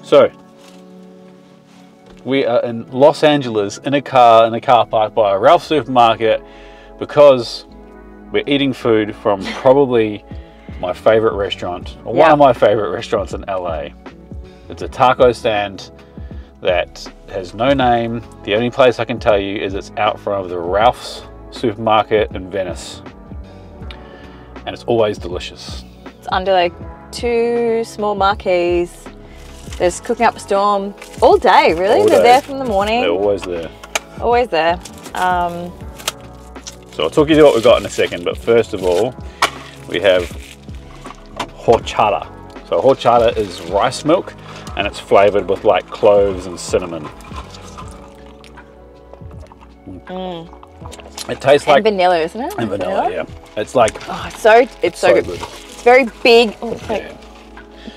So, we are in Los Angeles in a car park by a Ralph's supermarket because we're eating food from probably my favorite restaurant, or one of my favorite restaurants in LA. It's a taco stand that has no name. The only place I can tell you is it's out front of the Ralph's supermarket in Venice. And it's always delicious. It's under like 2 small marquees. There's cooking up a storm all day, really. They're there from the morning. They're always there. Always there. So I'll talk you through what we've got in a second, but first of all, we have horchata. So horchata is rice milk, and it's flavored with like cloves and cinnamon. It tastes like vanilla, isn't it? And vanilla, yeah. It's like it's so good. It's very big. It's like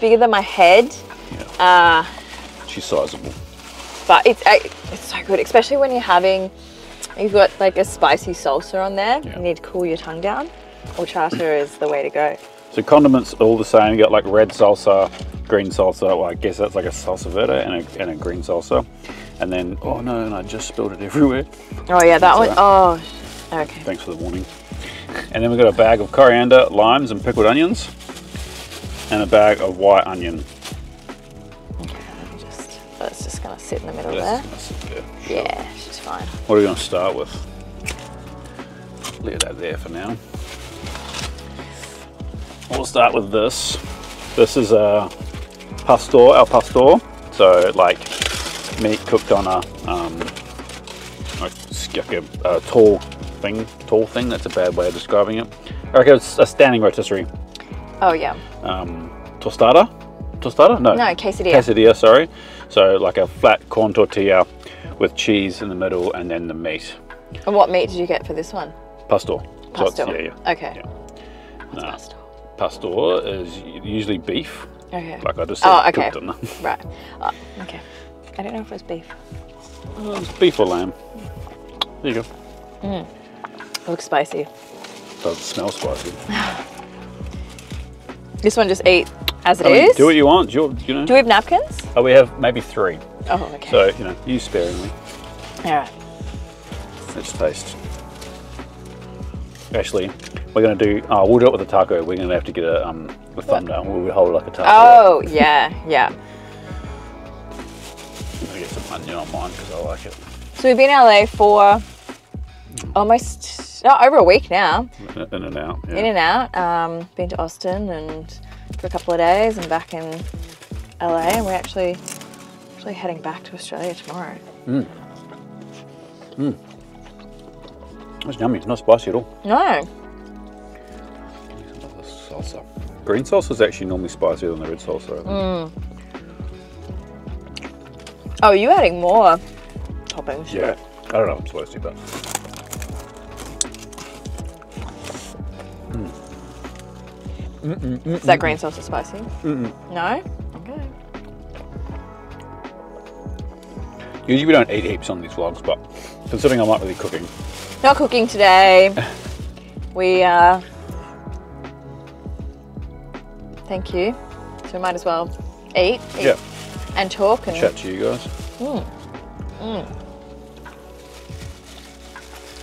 bigger than my head. Yeah. She's sizable. But it's so good, especially when you've got like a spicy salsa on there. You need to cool your tongue down. Horchata is the way to go. So condiments all the same. You got like red salsa, green salsa. Well, I guess that's like a salsa verde and a green salsa. And then, oh no, and I just spilled it everywhere. Oh yeah, that one. Oh, okay. Thanks for the warning. And then we've got a bag of coriander, limes, and pickled onions, and a bag of white onion. Okay, that's just gonna sit in the middle there. Sure. Yeah, she's fine. What are we gonna start with? Leave that there for now. We'll start with this. This is a pastor, al pastor. So like meat cooked on a tall thing. That's a bad way of describing it. I reckon it's a standing rotisserie. Oh yeah. Tostada? No, quesadilla. Quesadilla, sorry. So like a flat corn tortilla with cheese in the middle and then the meat. And what meat did you get for this one? Pastor. Pastor. So okay. Yeah. No, pastor is usually beef. Okay. Like I just said, cooked on them. Right. Okay. I don't know if it was beef. It's beef or lamb. There you go. It looks spicy. Doesn't smell spicy. This one just eat as it is? Do what you want. You know. Do we have napkins? Oh, we have maybe 3. Oh, okay. So, use sparingly. All right. Let's taste. Actually, we're going to do, we'll do it with a taco. We're going to have to get a thumbnail. We'll hold it like a taco. Oh, yeah. I'm going to get some onion on mine because I like it. So we've been in LA for almost over a week now. In and out. Yeah. In and out. Been to Austin and for a couple of days and back in LA, and we're actually heading back to Australia tomorrow. It's yummy. It's not spicy at all. No. Salsa. Green salsa is actually normally spicier than the red salsa, I think. Oh, are you adding more toppings? Yeah. I don't know if I'm supposed to, but. Is that green salsa spicy? No? Okay. Usually we don't eat heaps on these vlogs, but considering I'm not really cooking. Not cooking today. We thank you. So we might as well eat and talk and chat to you guys.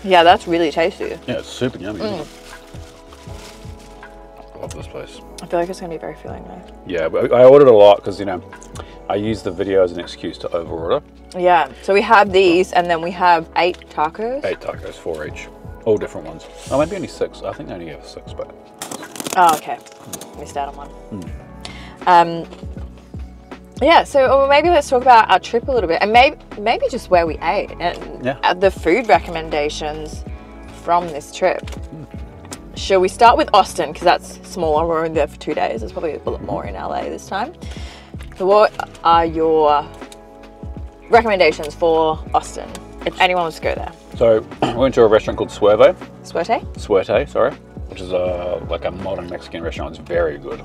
Yeah, that's really tasty. Yeah, it's super yummy. Isn't it? I love this place. I feel like it's gonna be very filling though. Yeah, but I ordered a lot because I use the video as an excuse to overorder. Yeah, so we have these and then we have 8 tacos. 8 tacos, 4 each. All different ones. Oh, maybe only 6. I think they only have 6, but. Oh, okay. Missed out on one. Yeah, so maybe let's talk about our trip a little bit and maybe just where we ate and the food recommendations from this trip. Shall we start with Austin, because that's smaller, we're only there for 2 days. There's probably a lot more in LA this time. So what are your recommendations for Austin, if anyone wants to go there? So we went to a restaurant called Suerte, sorry, which is like a modern Mexican restaurant. It's very good.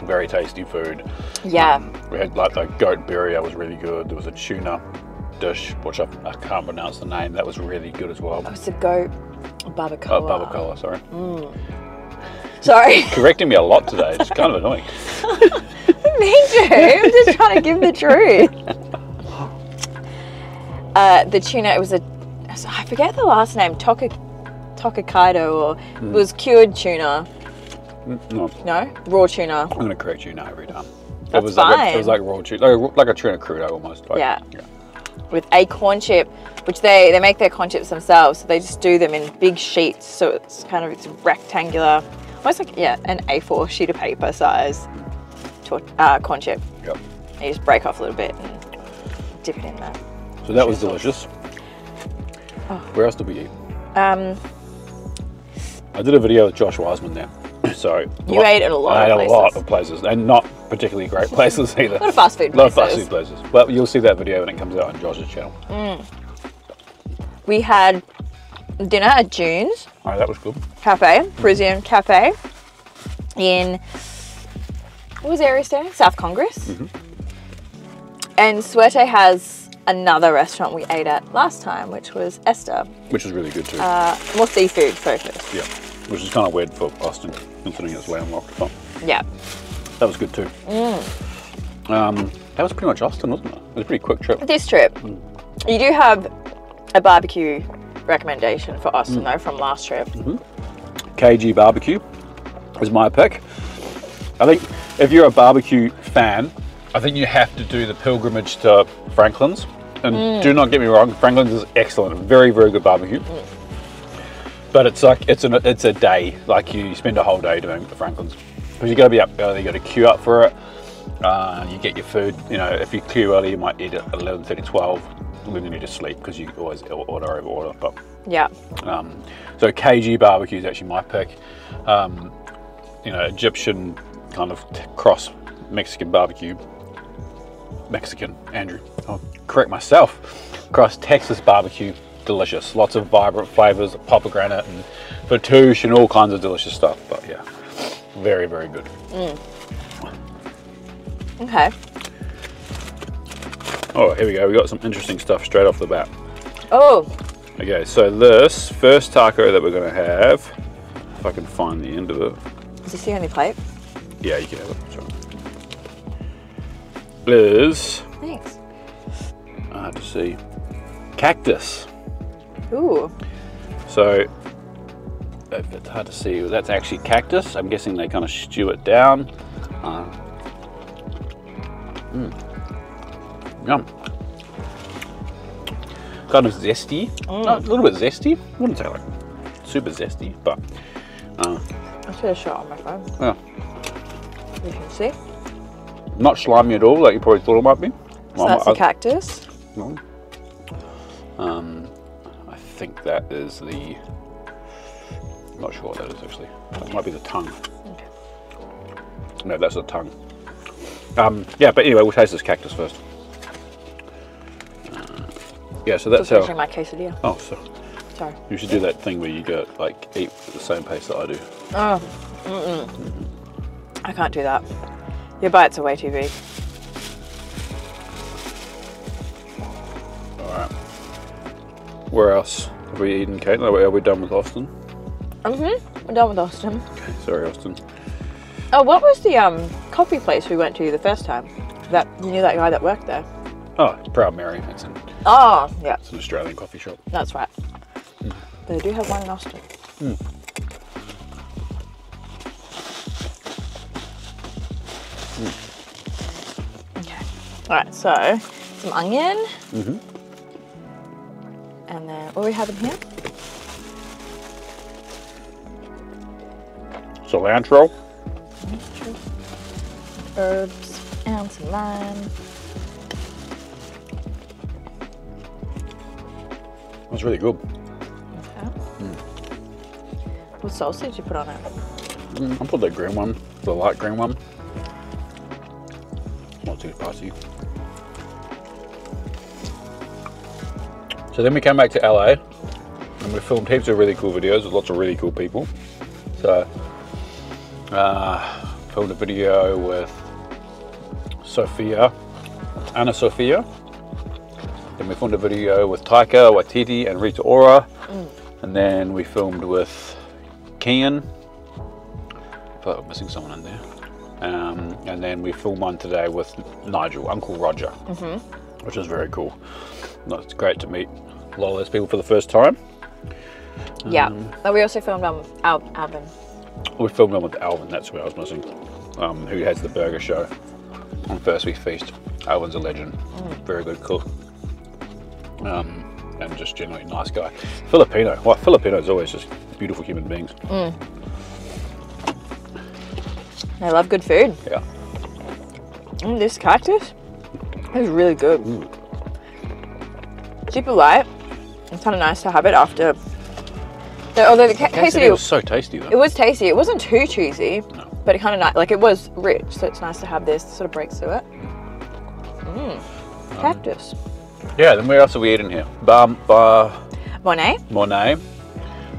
Very tasty food. Yeah. We had like the goat birria was really good. There was a tuna dish, which I can't pronounce the name. That was really good as well. Oh, it's a goat barbacoa. Barbacoa, sorry. Sorry. Correcting me a lot today. It's kind of annoying. Me too. I'm just trying to give the truth. The tuna, I forget the last name, Tokakaido, or it was cured tuna. No? Raw tuna. I'm going to correct you now every time. That's fine. It was like raw tuna, like a tuna crudo almost. Like, yeah. With a corn chip, which they make their corn chips themselves, so they just do them in big sheets, so it's rectangular, almost like an A4 sheet of paper size corn chip. Yep. And you just break off a little bit and dip it in there. So that was delicious. Oh. Where else did we eat? I did a video with Josh Wiseman there. So you ate at a lot of places, and not particularly great places either. A lot of fast food places. But you'll see that video when it comes out on Josh's channel. We had dinner at June's. Oh, that was good. Cafe, Parisian cafe in, what was the area standing? South Congress. And Suerte has another restaurant we ate at last time, which was Esther. Which was really good too. More seafood focused. Yeah, which is kind of weird for Austin, considering it's landlocked. But yeah. That was good too. That was pretty much Austin, wasn't it? It was a pretty quick trip. This trip. You do have a barbecue recommendation for Austin though from last trip. KG Barbecue is my pick. I think if you're a barbecue fan, I think you have to do the pilgrimage to Franklin's. And do not get me wrong, Franklin's is excellent, very, very good barbecue. But it's like it's a day, like you spend a whole day doing the Franklin's. Because you got to be up early, you got to queue up for it. You get your food. You know, if you queue early, you might eat at 11:30, 12. And then you need to sleep because you always order over order. But yeah. So KG Barbecue is actually my pick. You know, Egyptian kind of cross Mexican barbecue. Mexican, Andrew. I'll correct myself. Cross Texas barbecue, delicious. Lots of vibrant flavors, pomegranate and fatouche and all kinds of delicious stuff. But yeah, very, very good. Okay. Oh, here we go. We got some interesting stuff straight off the bat. Oh. Okay, so this first taco that we're going to have, if I can find the end of it. Is this the only plate? Yeah, you can have it. Sorry. Is, thanks. I have to see, cactus. Ooh. So, if it's hard to see, that's actually cactus. I'm guessing they kind of stew it down. Yum. Kind of zesty. A little bit zesty. I wouldn't say like super zesty, but. I'll get a shot on my phone. Yeah. You can see. Not slimy at all, like you probably thought it might be. So that's a cactus. No. I think that is the. I'm not sure what that is actually. That might be the tongue. Okay. No, that's the tongue. Yeah, but anyway, we'll taste this cactus first. Yeah, so that's how. My quesadilla. Oh, sorry. You should do that thing where you go like eat at the same pace that I do. Oh. I can't do that. Your bites are way too big. All right. Where else have we eaten, Kate? Are we done with Austin? We're done with Austin. Okay, sorry, Austin. Oh, what was the coffee place we went to the first time? That you knew that guy that worked there? Oh, Proud Mary. It's an Australian coffee shop. That's right. They do have one in Austin. Okay. All right. So some onion. And then what do we have in here? Cilantro. Herbs and some lime. That's really good. Okay. What sauce did you put on it? I'll put the green one, the light green one. Not too spicy. So then we came back to LA and we filmed heaps of really cool videos with lots of really cool people. So filmed a video with Anna Sophia. Then we filmed a video with Taika Waititi and Rita Ora. And then we filmed with Kian. I feel like we're missing someone in there. And then we filmed one today with Nigel, Uncle Roger, which is very cool. It's great to meet a lot of those people for the first time. Yeah. We also filmed Alvin. We filmed one with Alvin, that's where I was missing, who has the burger show on First Week Feast. Alvin's a legend, very good cook. And just generally nice guy. Filipino. Well, Filipinos always just beautiful human beings. They love good food. Yeah. This cactus is really good. Super light. It's kind of nice to have it after. Although the quesadilla was so tasty though. It was tasty. It wasn't too cheesy, No. but it kind of like it was rich. So it's nice to have this sort of breaks through it. Cactus. Yeah. Then where else are we eating here? Monet.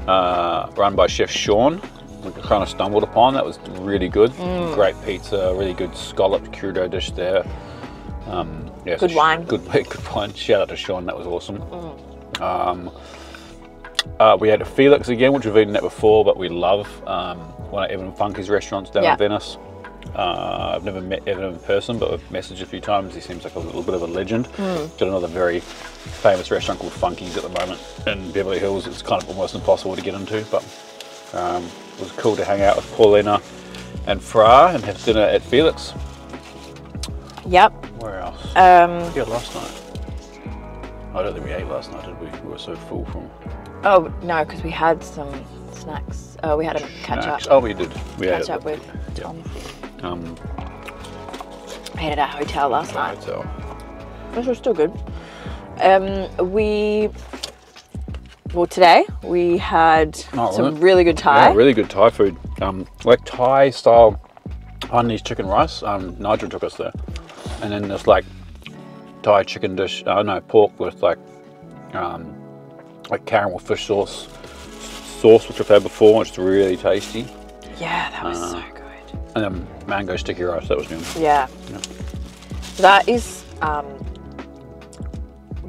Run by Chef Sean. We kind of stumbled upon. That was really good. Great pizza, really good scalloped crudo dish there. Yeah, good wine. Good wine. Shout out to Sean, that was awesome. We had a Felix again, which we've eaten at before, but we love one of Evan Funky's restaurants down in Venice. I've never met Evan in person, but we've messaged a few times. He seems like a little bit of a legend. Got another very famous restaurant called Funky's at the moment in Beverly Hills. It's kind of almost impossible to get into, but it was cool to hang out with Paulina and Fra and have dinner at Felix. Yep. Where else? We had last night. I don't think we ate last night, did we? We were so full from... Oh, no, because we had some snacks. Oh, we had a catch up. Oh, we did. We catch up with Tom. I ate at our hotel last night. Hotel. Which was still good. Well, today we had some really good Thai. Yeah, really good Thai food. Like Thai style Hainanese chicken rice. Nigel took us there. And then there's like Thai chicken dish, pork with like caramel fish sauce, which I've had before, which is really tasty. Yeah, that was so good. And then mango sticky rice, that was new. Yeah. That is,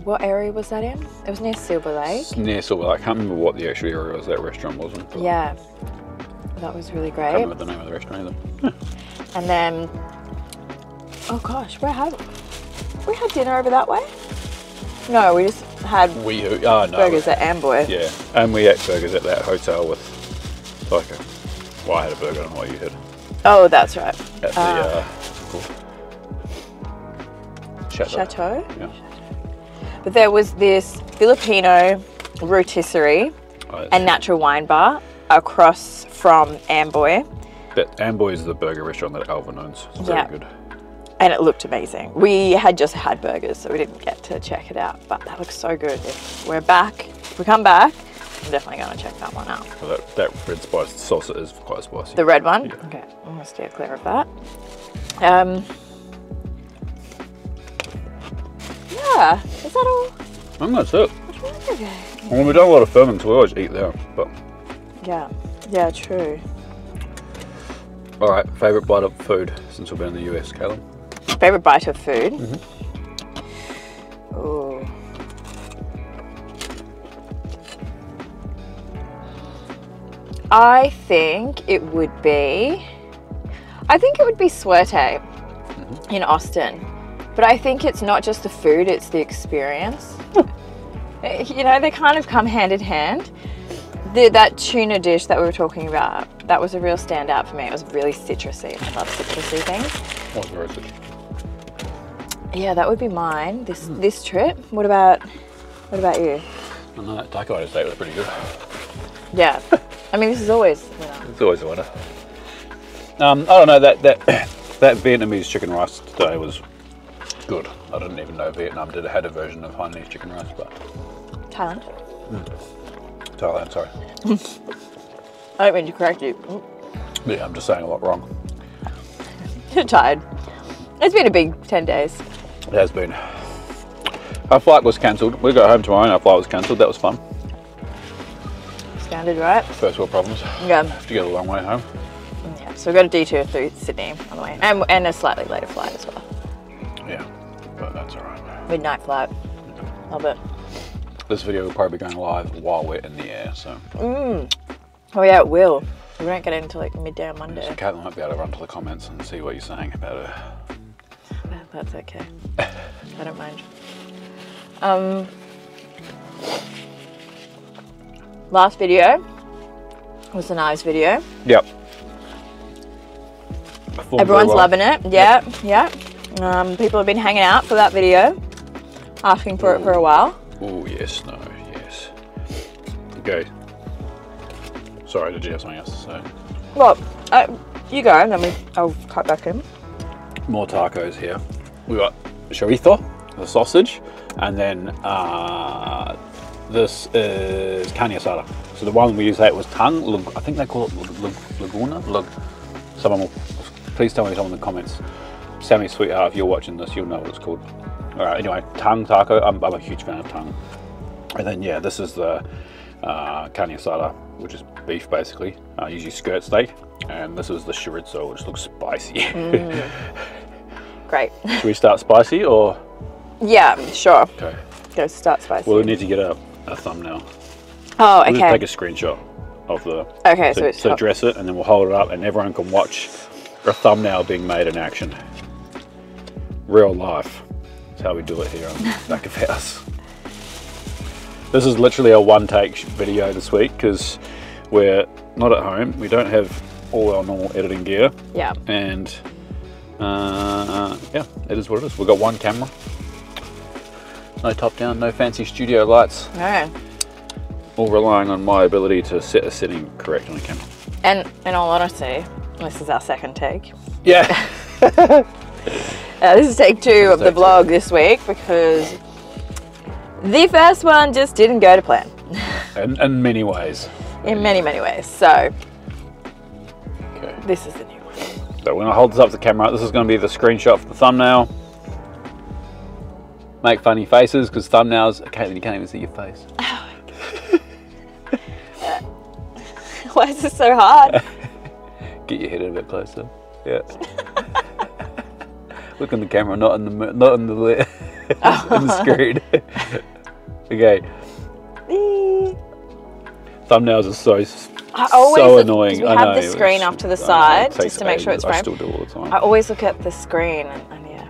what area was that in? It was near Silver Lake. It's near Silver Lake. I can't remember what the actual area was that restaurant was in. Yeah. That was really great. I can't remember the name of the restaurant either. And then, oh gosh, we had dinner over that way? No, we just had burgers at Amboy. Yeah, and we ate burgers at that hotel with I had a burger, I don't know what you had. Oh, that's right. At the Chateau? Yeah. But there was this Filipino rotisserie and natural wine bar across from Amboy. But Amboy is the burger restaurant that Alvin owns. It's very good. And it looked amazing. We had just had burgers, so we didn't get to check it out. But that looks so good. If we come back, I'm definitely going to check that one out. So that red spice salsa is quite spicy. The red one? Yeah. Okay, I'm going to steer clear of that. Yeah, is that all? I think that's it. Okay. Well, we've done a lot of filming, so we always eat there. But Yeah, true. all right, favourite bite of food since we've been in the US, Caleb? Favorite bite of food? Ooh. I think it would be Suerte in Austin. But I think it's not just the food, it's the experience. You know, they kind of come hand in hand. That tuna dish that we were talking about, that was a real standout for me. It was really citrusy. I love citrusy things. What's very citrusy? Yeah, that would be mine. This trip. What about you? I know that taco I just ate was pretty good. Yeah. I mean, this is always, It's always a winner. I don't know, that Vietnamese chicken rice today was good. I didn't even know Vietnam had a version of Hainanese chicken rice, but... Thailand. Thailand, sorry. I don't mean to correct you. Yeah, I'm just saying a lot wrong. You're tired. It's been a big 10 days. It has been. Our flight was cancelled. We got home tomorrow and our flight was cancelled. That was fun. Standard, right? First world problems. Yeah. Have to get a long way home. Yeah, so we've got a detour through Sydney on the way. And a slightly later flight as well. Yeah, but that's all right. Midnight flight. Love it. This video will probably be going live while we're in the air, so. Oh yeah, it will. We won't get into like midday on Monday. So Caitlin might be able to run to the comments and see what you're saying about her. That's okay. I don't mind. Last video was the knives video. Yep. Everyone's loving it. Yeah, yeah. People have been hanging out for that video, asking for it for a while. Oh yes, no, yes. Okay. Sorry, did you have something else to say? Well, you go, and then I'll cut back in. More tacos here. We got chorizo, the sausage, and then this is carne asada. So the one we used that was tongue. I think they call it laguna. Someone will please tell me in the comments. Sammy, sweetheart, if you're watching this, you'll know what it's called. All right. Anyway, tongue taco. I'm a huge fan of tongue. And then yeah, this is the carne asada, which is beef basically. Usually skirt steak, and this is the chorizo, which looks spicy. Great. Should we start spicy or? Yeah, sure. Okay. Go start spicy. Well, we need to get a thumbnail. Oh, okay. We'll just take a screenshot of the. Okay, so dress it, and then we'll hold it up, and everyone can watch a thumbnail being made in action. Real life. That's how we do it here on the back of house. This is literally a one-take video this week because we're not at home. We don't have all our normal editing gear. Yeah. And yeah, it is what it is. We've got one camera. No top down, no fancy studio lights. No. All relying on my ability to set a setting correct on the camera. And in all honesty, this is our second take. Yeah. This is take two of the vlog this week because the first one just didn't go to plan. In many ways. In many, many ways. So, okay. This is the new one. So we're going to hold this up to the camera. This is going to be the screenshot for the thumbnail. Make funny faces because thumbnails, Caitlin, you can't even see your face. Why is this so hard? Get your head a bit closer. Yeah. Look in the camera, not in the in the screen. Okay. Thumbnails are so annoying. We have the screen off to the side just to make sure it's framed. I still do all the time. I always look at the screen and yeah,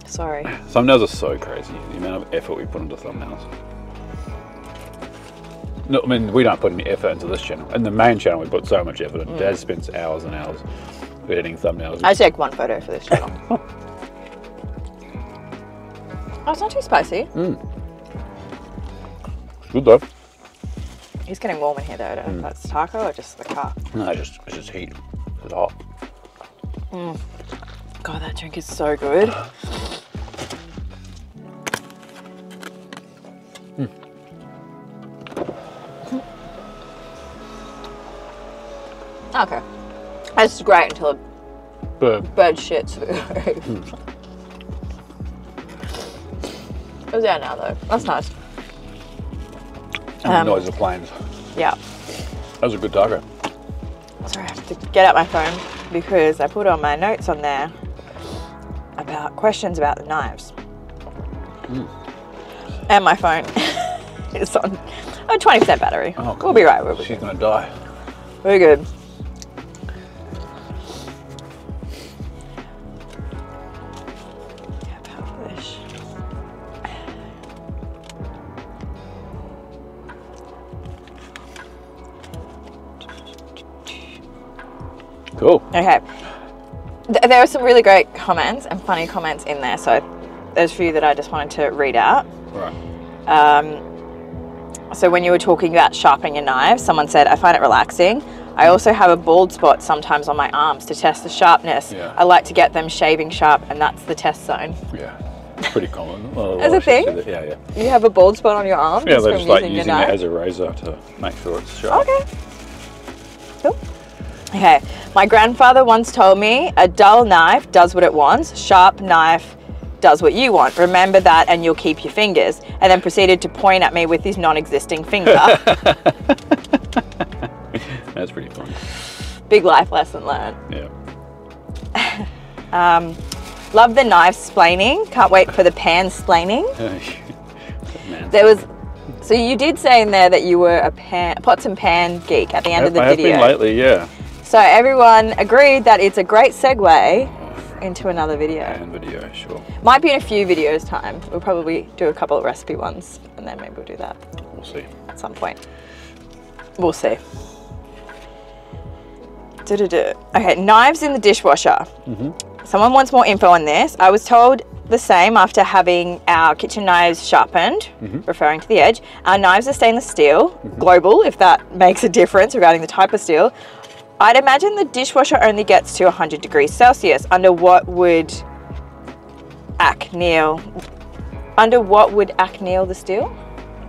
sorry. Thumbnails are so crazy. The amount of effort we put into thumbnails. No, I mean, we don't put any effort into this channel. In the main channel, we put so much effort in. Dad spends hours and hours editing thumbnails. I take one photo for this channel. Oh, it's not too spicy. Good though. It's getting warm in here though. I don't know if that's taco or just the car. No, it's just heat. It's hot. God, that drink is so good. Okay. That's great until a bird shits. It's out now though. That's nice. And the noise of planes. Yeah. That was a good taco. Sorry, I have to get out my phone because I put on my notes on there about questions about the knives. And my phone is on a 20% battery. Oh, we'll be right. She's going to die. Very good. Cool. Okay. There are some really great comments and funny comments in there. So there's a few that I just wanted to read out. Right. So when you were talking about sharpening your knives, someone said, I find it relaxing. I also have a bald spot sometimes on my arms to test the sharpness. Yeah. I like to get them shaving sharp, and that's the test zone. Yeah. It's pretty common. As a thing? Yeah, yeah. You have a bald spot on your arm? Yeah, they're just like using it as a razor to make sure it's sharp. Okay. Cool. Okay. My grandfather once told me, a dull knife does what it wants, sharp knife does what you want. Remember that and you'll keep your fingers. And then proceeded to point at me with his non-existing finger. That's pretty fun. Big life lesson learned. Yeah. Love the knife splaining. Can't wait for the pan splaining. There was, so you did say in there that you were a pots and pan geek at the end of the video. I have been lately, yeah. So everyone agreed that it's a great segue into another video. And video, sure. Might be in a few videos time. We'll probably do a couple of recipe ones and then maybe we'll do that. We'll see. At some point. We'll see. Okay, knives in the dishwasher. Someone wants more info on this. I was told the same after having our kitchen knives sharpened, referring to the edge. Our knives are stainless steel, global, if that makes a difference regarding the type of steel. I'd imagine the dishwasher only gets to 100 degrees Celsius. Under what would anneal the steel?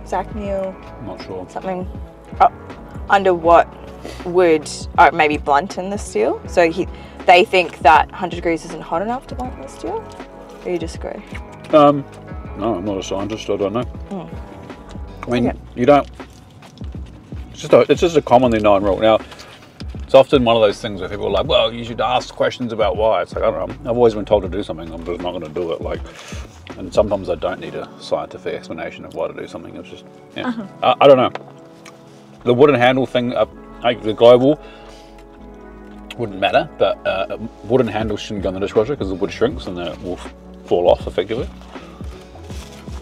Is anneal? Not sure. Something. Under what would maybe blunten the steel? So they think that 100 degrees isn't hot enough to blunten the steel? Or you disagree? No, I'm not a scientist. I don't know. I mean, you don't. It's just a commonly known rule. Now, it's often one of those things where people are like, "Well, you should ask questions about why." It's like, I don't know. I've always been told to do something. I'm just not going to do it. Like, and sometimes I don't need a scientific explanation of why to do something. It's just, I don't know. The wooden handle thing, like the global, wouldn't matter, but wooden handle shouldn't go in the dishwasher because the wood shrinks and then it will fall off effectively.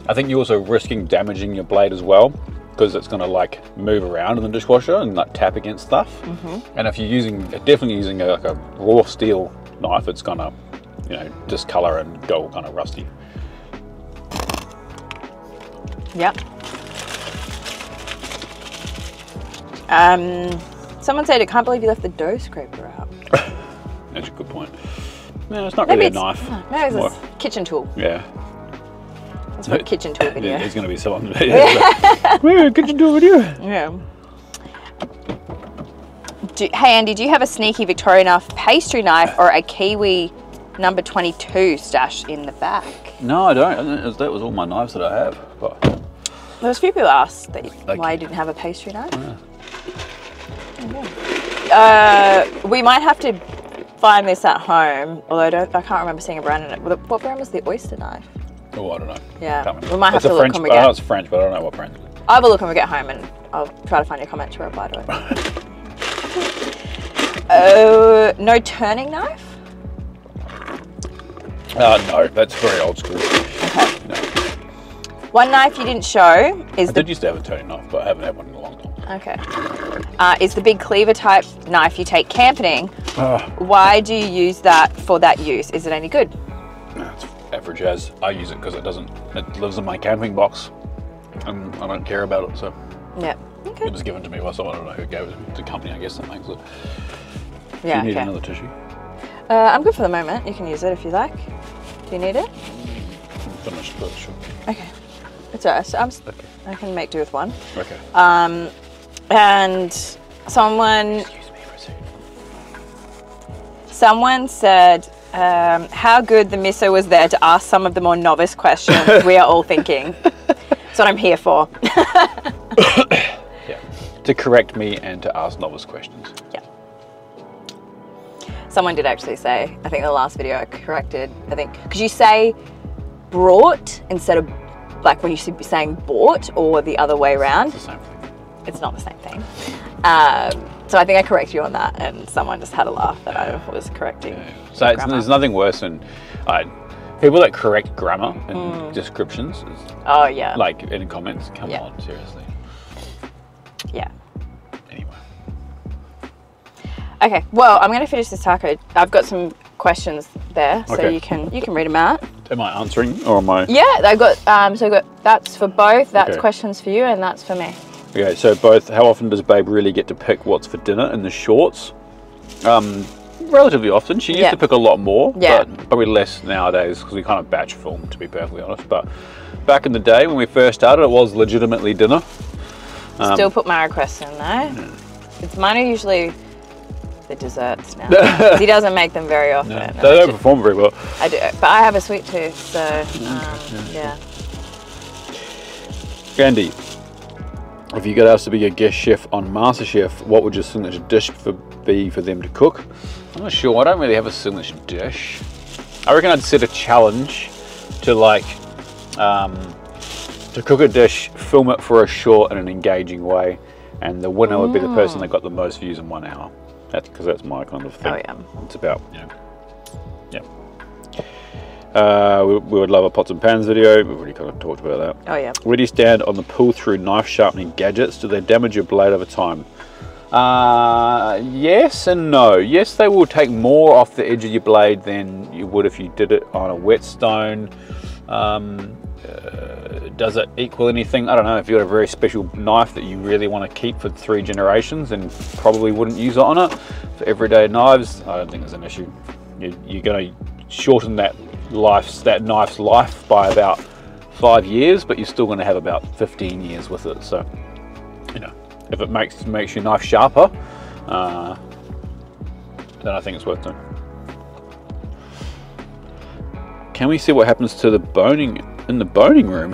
I think you're also risking damaging your blade as well because it's going to like move around in the dishwasher and like tap against stuff. And if you're definitely using like a raw steel knife, it's going to, discolor and go kind of rusty. Yep. Someone said, I can't believe you left the dough scraper out. That's a good point. No, it's not really a knife. No, it's a kitchen tool. Yeah. That's for a kitchen tool video. There's going to be someone. Kitchen tool video. Yeah. Hey Andy, do you have a sneaky Victorian pastry knife or a Kiwi number 22 stashed in the back? No, I don't. That was all my knives that I have. But there was a few people asked why you didn't have a pastry knife. We might have to find this at home, although I can't remember seeing a brand in it. What brand was the oyster knife? Oh, I don't know. Yeah, we might have to look when we get. I know it's French, but I don't know what brand. I'll have a look when we get home, and I'll try to find your comment to reply to it. No turning knife? No, that's very old school. Okay. No. One knife you didn't show is I did used to have a turning knife, but I haven't had one in a long time. Okay. Is the big cleaver type knife you take camping. Why do you use that for that use? Is it any good? It's average as. I use it because it lives in my camping box and I don't care about it, so. Yeah. Okay. It was given to me by someone, I don't know who gave it to me. It's a company, I guess, that makes it. Yeah, do you need another tissue? I'm good for the moment. You can use it if you like. Do you need it? I'm finished, but sure. Okay. It's alright. I can make do with one. Okay. And someone... Excuse me for a second. Someone said how good the miso was there to ask some of the more novice questions we are all thinking. That's what I'm here for. Yeah. To correct me and to ask novice questions. Yeah. Someone did actually say, I think the last video I corrected, because you say brought instead of, like when you should be saying bought or the other way around. It's the same thing. It's not the same thing. So I think I corrected you on that and someone just had a laugh that I was correcting. Yeah. So there's nothing worse than people that correct grammar and descriptions. Oh yeah. Like in comments, come on, seriously. Yeah. Anyway. Okay, well, I'm going to finish this taco. I've got some questions there, so Okay. you can read them out. Am I answering or am I? Yeah, I've got so I've got that's for both. That's Okay. questions for you, and that's for me. Okay, so both. How often does Babe really get to pick what's for dinner in the shorts? Relatively often. She used to pick a lot more, but probably less nowadays because we kind of batch film, to be perfectly honest. But back in the day when we first started, it was legitimately dinner. Still put my requests in though. It's mine are usually the desserts now. He doesn't make them very often. No, they don't perform very well. I do, but I have a sweet tooth, so yeah. Andy, if you got asked to be a guest chef on MasterChef, what would your signature dish be for them to cook? I'm not sure. I don't really have a signature dish. I reckon I'd set a challenge to to cook a dish, film it for a short in an engaging way, and the winner would be the person that got the most views in 1 hour. because that's my kind of thing. Oh yeah. It's about, you know, yeah. We would love a pots and pans video. We've already kind of talked about that. Oh yeah. Where do you stand on the pull-through knife sharpening gadgets? Do they damage your blade over time? Yes and no. Yes, they will take more off the edge of your blade than you would if you did it on a whetstone. Does it equal anything? I don't know. If you got a very special knife that you really want to keep for 3 generations, then probably wouldn't use it on it. For everyday knives, I don't think there's an issue. You're going to shorten that knife's life by about 5 years, but you're still going to have about 15 years with it. So, you know, if it makes your knife sharper, then I think it's worth doing. Can we see what happens to the boning in the boning room?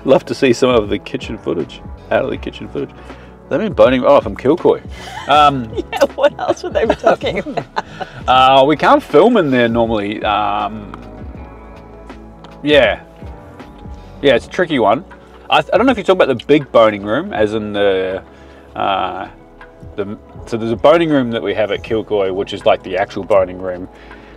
Love to see some of the kitchen footage. Out of the kitchen footage. They mean boning. Oh, from Kilcoy. Yeah. What else would they be talking about? We can't film in there normally. Yeah, it's a tricky one. I don't know if you talk about the big boning room, as in so there's a boning room that we have at Kilcoy, which is like the actual boning room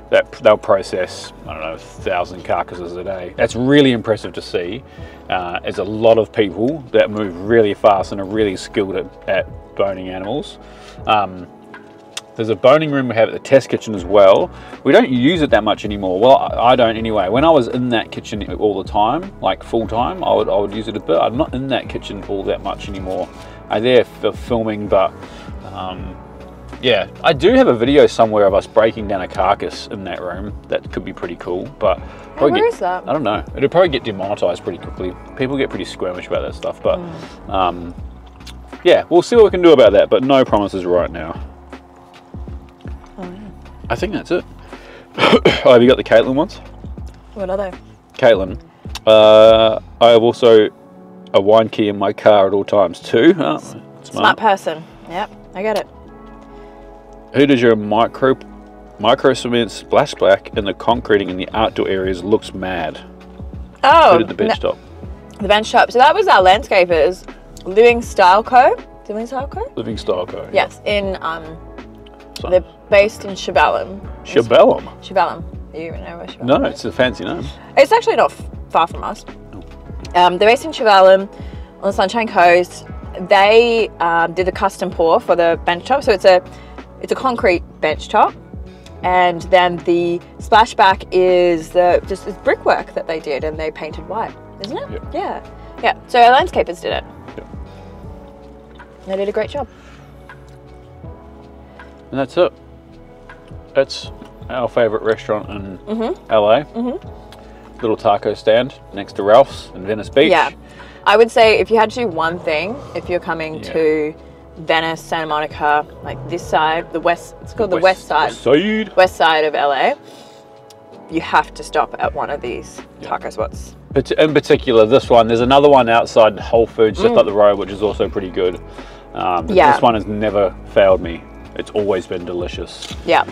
that they'll process, I don't know, 1,000 carcasses a day. That's really impressive to see. There's a lot of people that move really fast and are really skilled at boning animals. There's a boning room we have at the test kitchen as well. We don't use it that much anymore. Well, I don't anyway. When I was in that kitchen all the time, like full time, I would use it a bit. I'm not in that kitchen all that much anymore. I'm there for filming, but yeah, I do have a video somewhere of us breaking down a carcass in that room. That could be pretty cool, but where is that? I don't know. It'll probably get demonetized pretty quickly. People get pretty squirmish about that stuff, but yeah, we'll see what we can do about that, but no promises right now. Oh, yeah. I think that's it. Oh, have you got the Caitlin ones? What are they? Caitlin, I have also a wine key in my car at all times too. Oh, smart person. Yep, I get it. Who does your micro cement splash black in the concreting in the outdoor areas looks mad? Oh, who did the bench top? The bench top. So that was our landscapers, Living Style Co. Living Style Co. Living Style Co. Yes, in they're based in Shibellum. Shibellum. Shibellum. You even know where Shibellum? No, it's a fancy name. It's actually not far from us. They're based in Shibellum on the Sunshine Coast. They did the custom pour for the bench top, so it's a concrete bench top, and then the splashback is just this brickwork that they did, and they painted white, isn't it? Yeah. Yeah. So our landscapers did it. Yeah. They did a great job. And that's it. That's our favourite restaurant in LA. Little taco stand next to Ralph's in Venice Beach. Yeah. I would say if you had to do one thing, if you're coming to Venice, Santa Monica, like this side, it's called the west side of LA, you have to stop at one of these taco spots. But in particular, this one, there's another one outside Whole Foods just up the road, which is also pretty good. This one has never failed me. It's always been delicious. Yeah.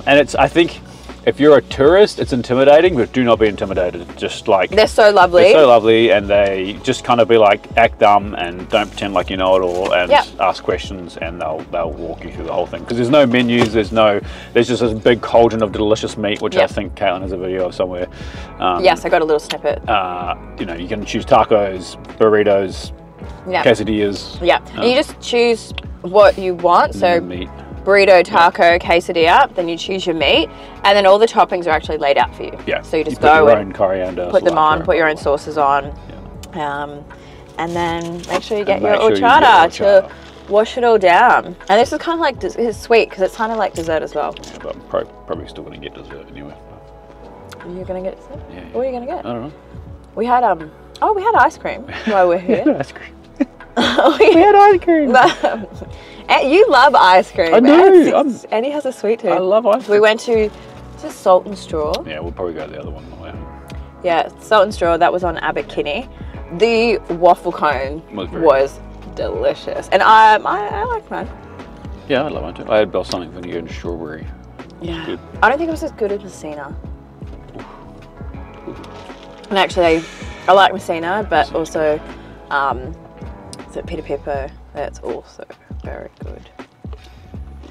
And I think if you're a tourist, it's intimidating, but do not be intimidated. Just like, they're so lovely. They're so lovely, and they just kind of be like, act dumb and don't pretend like you know it all, and ask questions, and they'll walk you through the whole thing. Because there's no menus, there's just this big cauldron of delicious meat, which I think Caitlin has a video of somewhere. Yes, I got a little snippet. You know, you can choose tacos, burritos, quesadillas. Yeah, and you just choose what you want. So meat. Burrito, taco, quesadilla, then you choose your meat, and then all the toppings are actually laid out for you. Yeah. So you just put your own coriander, put them on, put your own sauces on, and then make sure you get your horchata to wash it all down. And this is kind of like it's sweet because it's kind of like dessert as well. Yeah, but I'm probably still going to get dessert anyway. You're going to get dessert? Yeah. What are you going to get? I don't know. We had we had ice cream while we're here. Ice cream. We had ice cream. You love ice cream. I do. And he has a sweet tooth. I love ice cream. We went to Salt and Straw. Yeah, we'll probably go to the other one on the way home. Yeah, Salt and Straw. That was on Abbot Kinney. The waffle cone was delicious, and I like mine. Yeah, I love mine too. I had balsamic vinegar and strawberry. Yeah, good. I don't think it was as good as Messina. And actually, I like Messina, but also Peter Pepper. That's also very good.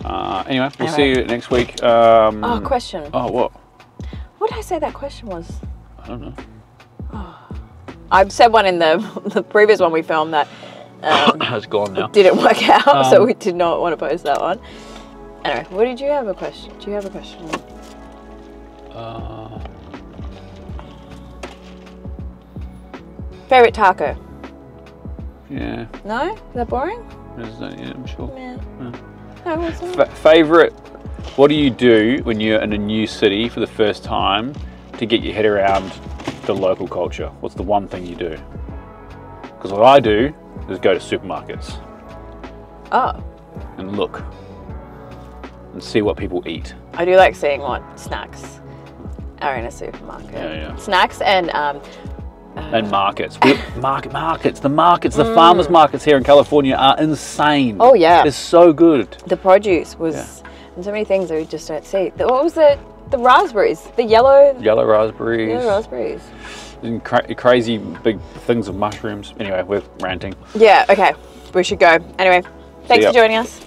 Anyway, we'll see you next week. Oh, question. Oh, what? What did I say that question was? I don't know. Oh. I said one in the previous one we filmed that it's gone now. Didn't work out, so we did not want to post that one. Anyway, what did you have a question? Do you have a question? Favorite taco? Yeah. No? Is that boring? Yeah, I'm sure. Yeah. Yeah. No, wasn't. Favorite? What do you do when you're in a new city for the first time to get your head around the local culture? What's the one thing you do? Because what I do is go to supermarkets. Oh. And look. And see what people eat. I do like seeing what snacks are in a supermarket. Yeah. Snacks and markets. The farmers markets here in California are insane. Oh yeah. They're so good. The produce was and so many things that we just don't see. What was the raspberries? The yellow raspberries. Yellow raspberries. And crazy big things of mushrooms. Anyway, we're ranting. Yeah, okay. We should go. Anyway, thanks for joining us.